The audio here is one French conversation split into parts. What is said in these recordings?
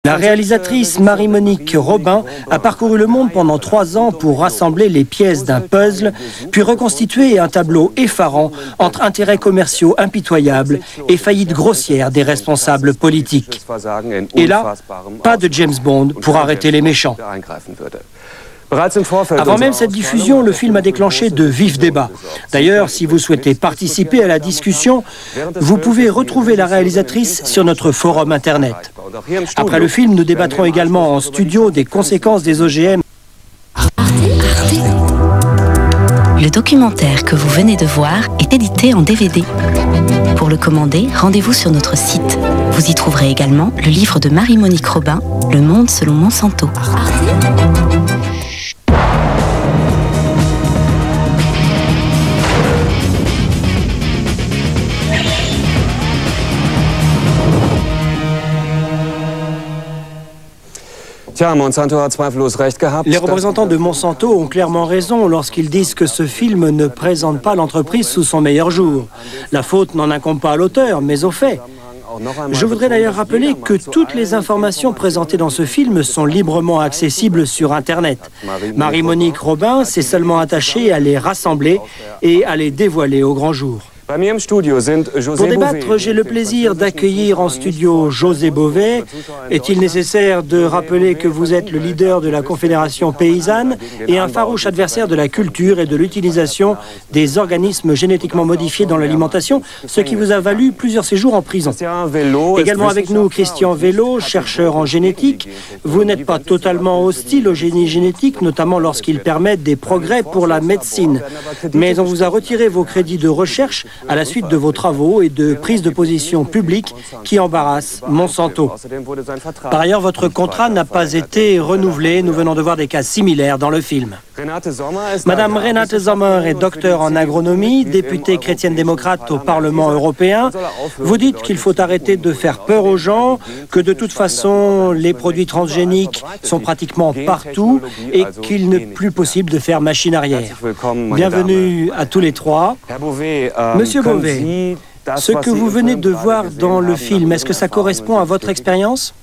La réalisatrice Marie-Monique Robin a parcouru le monde pendant 3 ans pour rassembler les pièces d'un puzzle, puis reconstituer un tableau effarant entre intérêts commerciaux impitoyables et faillites grossières des responsables politiques. Et là, pas de James Bond pour arrêter les méchants. Avant même cette diffusion, le film a déclenché de vifs débats. D'ailleurs, si vous souhaitez participer à la discussion, vous pouvez retrouver la réalisatrice sur notre forum Internet. Après le film, nous débattrons également en studio des conséquences des OGM. Le documentaire que vous venez de voir est édité en DVD. Pour le commander, rendez-vous sur notre site. Vous y trouverez également le livre de Marie-Monique Robin, Le Monde selon Monsanto. Les représentants de Monsanto ont clairement raison lorsqu'ils disent que ce film ne présente pas l'entreprise sous son meilleur jour. La faute n'en incombe pas à l'auteur, mais aux faits. Je voudrais d'ailleurs rappeler que toutes les informations présentées dans ce film sont librement accessibles sur Internet. Marie-Monique Robin s'est seulement attachée à les rassembler et à les dévoiler au grand jour. Pour débattre, j'ai le plaisir d'accueillir en studio José Bové. Est-il nécessaire de rappeler que vous êtes le leader de la Confédération paysanne et un farouche adversaire de la culture et de l'utilisation des organismes génétiquement modifiés dans l'alimentation, ce qui vous a valu plusieurs séjours en prison. Également avec nous, Christian Vello, chercheur en génétique. Vous n'êtes pas totalement hostile au génie génétique, notamment lorsqu'il permet des progrès pour la médecine. Mais on vous a retiré vos crédits de recherche à la suite de vos travaux et de prises de position publiques qui embarrassent Monsanto. Par ailleurs, votre contrat n'a pas été renouvelé. Nous venons de voir des cas similaires dans le film. Madame Renate Sommer est docteure en agronomie, députée chrétienne-démocrate au Parlement européen. Vous dites qu'il faut arrêter de faire peur aux gens, que de toute façon, les produits transgéniques sont pratiquement partout et qu'il n'est plus possible de faire machine arrière. Bienvenue à tous les trois. Monsieur Bové, ce que vous venez de voir dans le film, est-ce que ça correspond à votre expérience?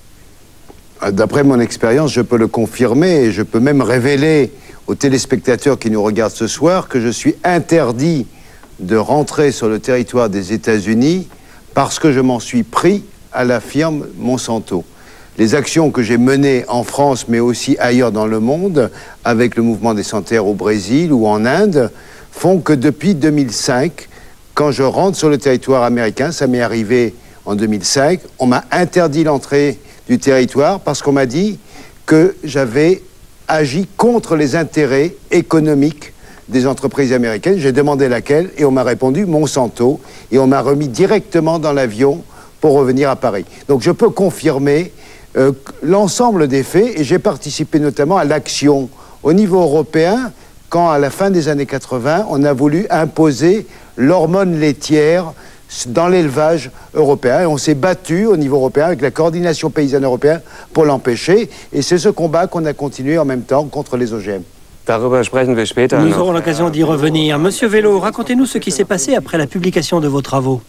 D'après mon expérience, je peux le confirmer et je peux même révéler aux téléspectateurs qui nous regardent ce soir que je suis interdit de rentrer sur le territoire des États-Unis parce que je m'en suis pris à la firme Monsanto. Les actions que j'ai menées en France, mais aussi ailleurs dans le monde, avec le mouvement des sans-terre au Brésil ou en Inde, font que depuis 2005, quand je rentre sur le territoire américain, ça m'est arrivé en 2005, on m'a interdit l'entrée du territoire parce qu'on m'a dit que j'avais agi contre les intérêts économiques des entreprises américaines. J'ai demandé laquelle et on m'a répondu Monsanto et on m'a remis directement dans l'avion pour revenir à Paris. Donc je peux confirmer l'ensemble des faits et j'ai participé notamment à l'action au niveau européen quand à la fin des années 80 on a voulu imposer l'hormone laitière dans l'élevage européen. Et on s'est battu au niveau européen avec la coordination paysanne européenne pour l'empêcher. Et c'est ce combat qu'on a continué en même temps contre les OGM. Nous aurons l'occasion d'y revenir. Monsieur Vello, racontez-nous ce qui s'est passé après la publication de vos travaux.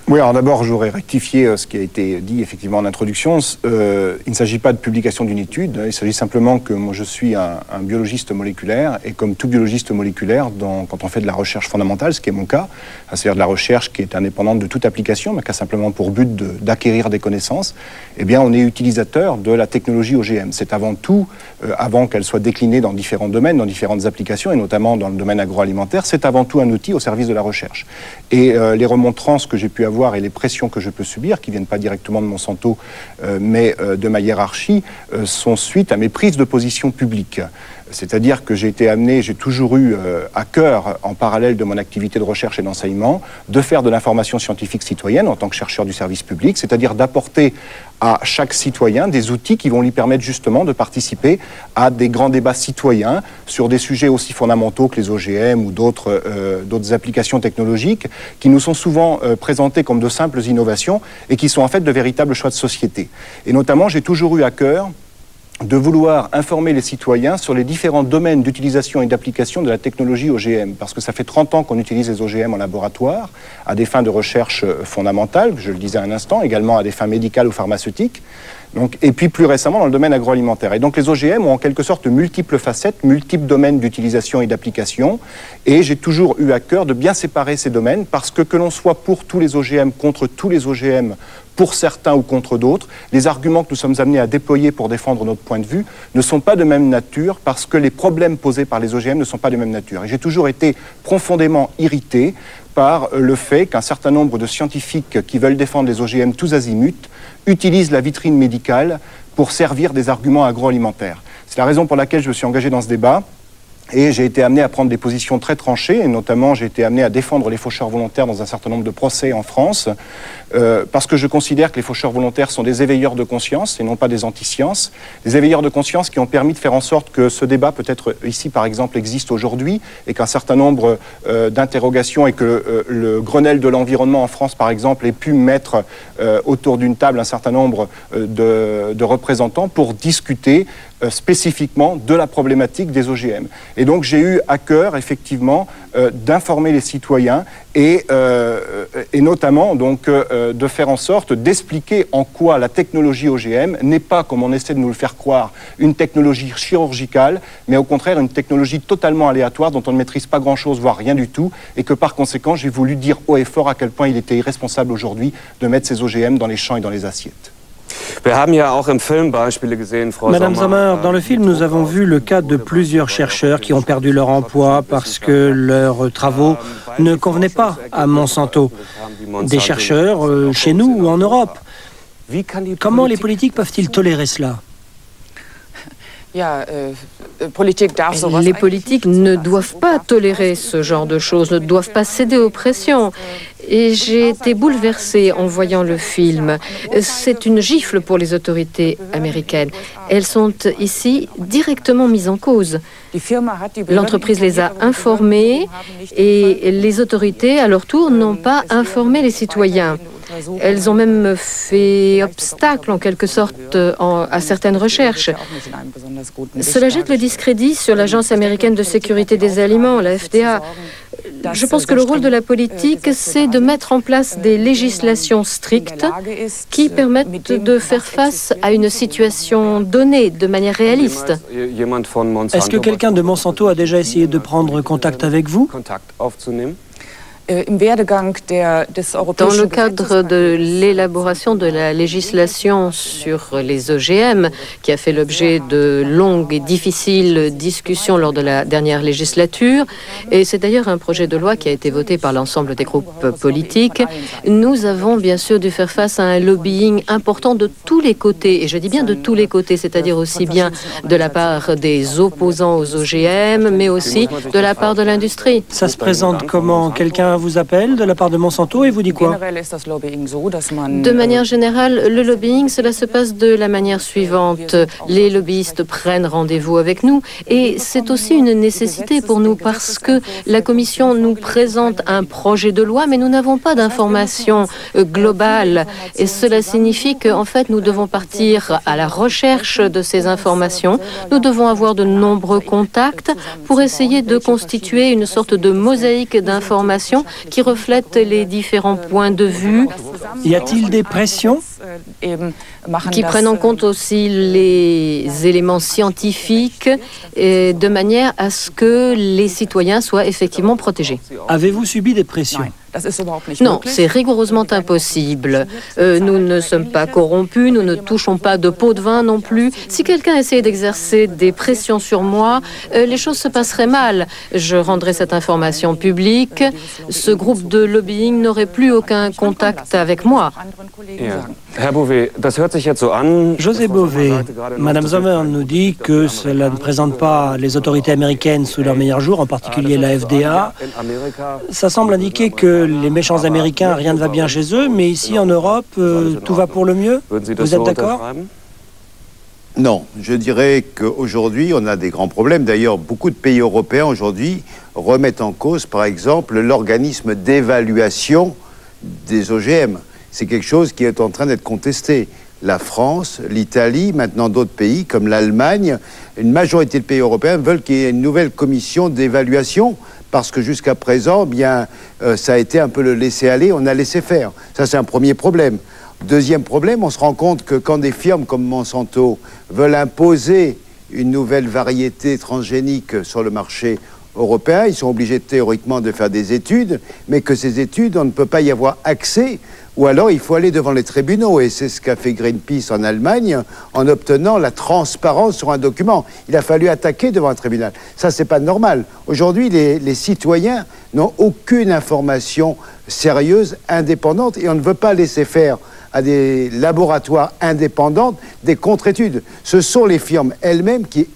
Oui, alors d'abord, j'aurais rectifié ce qui a été dit effectivement en introduction. Il ne s'agit pas de publication d'une étude, il s'agit simplement que moi je suis un biologiste moléculaire et comme tout biologiste moléculaire, quand on fait de la recherche fondamentale, ce qui est mon cas, c'est-à-dire de la recherche qui est indépendante de toute application, mais qui a simplement pour but d'acquérir des connaissances, eh bien on est utilisateur de la technologie OGM. C'est avant tout, avant qu'elle soit déclinée dans différents domaines, dans différentes applications, et notamment dans le domaine agroalimentaire, c'est avant tout un outil au service de la recherche. Et les remontrances que j'ai pu avoir et les pressions que je peux subir, qui ne viennent pas directement de Monsanto, mais de ma hiérarchie, sont suite à mes prises de position publiques. C'est-à-dire que j'ai été amené, j'ai toujours eu à cœur, en parallèle de mon activité de recherche et d'enseignement, de faire de l'information scientifique citoyenne en tant que chercheur du service public, c'est-à-dire d'apporter à chaque citoyen des outils qui vont lui permettre justement de participer à des grands débats citoyens sur des sujets aussi fondamentaux que les OGM ou d'autres applications technologiques qui nous sont souvent présentés comme de simples innovations et qui sont en fait de véritables choix de société. Et notamment, j'ai toujours eu à cœur de vouloir informer les citoyens sur les différents domaines d'utilisation et d'application de la technologie OGM. Parce que ça fait 30 ans qu'on utilise les OGM en laboratoire, à des fins de recherche fondamentale, je le disais à un instant, également à des fins médicales ou pharmaceutiques. Donc, et puis plus récemment dans le domaine agroalimentaire. Et donc les OGM ont en quelque sorte de multiples facettes, multiples domaines d'utilisation et d'application. Et j'ai toujours eu à cœur de bien séparer ces domaines parce que l'on soit pour tous les OGM, contre tous les OGM, pour certains ou contre d'autres, les arguments que nous sommes amenés à déployer pour défendre notre point de vue ne sont pas de même nature parce que les problèmes posés par les OGM ne sont pas de même nature. Et j'ai toujours été profondément irrité par le fait qu'un certain nombre de scientifiques qui veulent défendre les OGM tous azimuts utilisent la vitrine médicale pour servir des arguments agroalimentaires. C'est la raison pour laquelle je me suis engagé dans ce débat. Et j'ai été amené à prendre des positions très tranchées, et notamment j'ai été amené à défendre les faucheurs volontaires dans un certain nombre de procès en France, parce que je considère que les faucheurs volontaires sont des éveilleurs de conscience et non pas des anti-sciences. Des éveilleurs de conscience qui ont permis de faire en sorte que ce débat, peut-être ici par exemple, existe aujourd'hui, et qu'un certain nombre d'interrogations, et que le Grenelle de l'environnement en France par exemple ait pu mettre autour d'une table un certain nombre de représentants pour discuter spécifiquement de la problématique des OGM. Et donc j'ai eu à cœur effectivement d'informer les citoyens et notamment donc de faire en sorte d'expliquer en quoi la technologie OGM n'est pas, comme on essaie de nous le faire croire, une technologie chirurgicale, mais au contraire une technologie totalement aléatoire dont on ne maîtrise pas grand-chose, voire rien du tout, et que par conséquent j'ai voulu dire haut et fort à quel point il était irresponsable aujourd'hui de mettre ces OGM dans les champs et dans les assiettes. Madame Sommer, dans le film, nous avons vu le cas de plusieurs chercheurs qui ont perdu leur emploi parce que leurs travaux ne convenaient pas à Monsanto. Des chercheurs chez nous ou en Europe. Comment les politiques peuvent-ils tolérer cela ? Les politiques ne doivent pas tolérer ce genre de choses, ne doivent pas céder aux pressions. Et j'ai été bouleversée en voyant le film. C'est une gifle pour les autorités américaines. Elles sont ici directement mises en cause. L'entreprise les a informées et les autorités, à leur tour, n'ont pas informé les citoyens. Elles ont même fait obstacle, en quelque sorte, à certaines recherches. Cela jette le discrédit sur l'Agence américaine de sécurité des aliments, la FDA. Je pense que le rôle de la politique, c'est de mettre en place des législations strictes qui permettent de faire face à une situation donnée de manière réaliste. Est-ce que quelqu'un de Monsanto a déjà essayé de prendre contact avec vous ? Dans le cadre de l'élaboration de la législation sur les OGM, qui a fait l'objet de longues et difficiles discussions lors de la dernière législature, et c'est d'ailleurs un projet de loi qui a été voté par l'ensemble des groupes politiques, nous avons bien sûr dû faire face à un lobbying important de tous les côtés, et je dis bien de tous les côtés, c'est-à-dire aussi bien de la part des opposants aux OGM, mais aussi de la part de l'industrie. Ça se présente comment ? Quelqu'un vous appelle de la part de Monsanto et vous dit quoi ? De manière générale, le lobbying, cela se passe de la manière suivante. Les lobbyistes prennent rendez-vous avec nous et c'est aussi une nécessité pour nous parce que la Commission nous présente un projet de loi, mais nous n'avons pas d'informations globales. Et cela signifie qu'en fait, nous devons partir à la recherche de ces informations. Nous devons avoir de nombreux contacts pour essayer de constituer une sorte de mosaïque d'informations qui reflètent les différents points de vue. Y a-t-il des pressions ? Qui prennent en compte aussi les éléments scientifiques et de manière à ce que les citoyens soient effectivement protégés. Avez-vous subi des pressions ? Non, c'est rigoureusement impossible. Nous ne sommes pas corrompus, nous ne touchons pas de pot de vin non plus. Si quelqu'un essayait d'exercer des pressions sur moi, les choses se passeraient mal. Je rendrais cette information publique. Ce groupe de lobbying n'aurait plus aucun contact avec moi. José Bové, Madame Sommer nous dit que cela ne présente pas les autorités américaines sous leur meilleur jour, en particulier la FDA. Ça semble indiquer que les méchants Américains, rien ne va bien chez eux, mais ici en Europe, tout va pour le mieux. Vous êtes d'accord ? Non, je dirais qu'aujourd'hui, on a des grands problèmes. D'ailleurs, beaucoup de pays européens aujourd'hui remettent en cause, par exemple, l'organisme d'évaluation des OGM. C'est quelque chose qui est en train d'être contesté. La France, l'Italie, maintenant d'autres pays comme l'Allemagne, une majorité de pays européens veulent qu'il y ait une nouvelle commission d'évaluation parce que jusqu'à présent, bien, ça a été un peu le laisser-aller, on a laissé faire. Ça, c'est un premier problème. Deuxième problème, on se rend compte que quand des firmes comme Monsanto veulent imposer une nouvelle variété transgénique sur le marché européen, ils sont obligés théoriquement de faire des études, mais que ces études, on ne peut pas y avoir accès, ou alors il faut aller devant les tribunaux, et c'est ce qu'a fait Greenpeace en Allemagne, en obtenant la transparence sur un document. Il a fallu attaquer devant un tribunal. Ça, c'est pas normal. Aujourd'hui, les citoyens n'ont aucune information sérieuse, indépendante, et on ne veut pas laisser faire à des laboratoires indépendants des contre-études. Ce sont les firmes elles-mêmes qui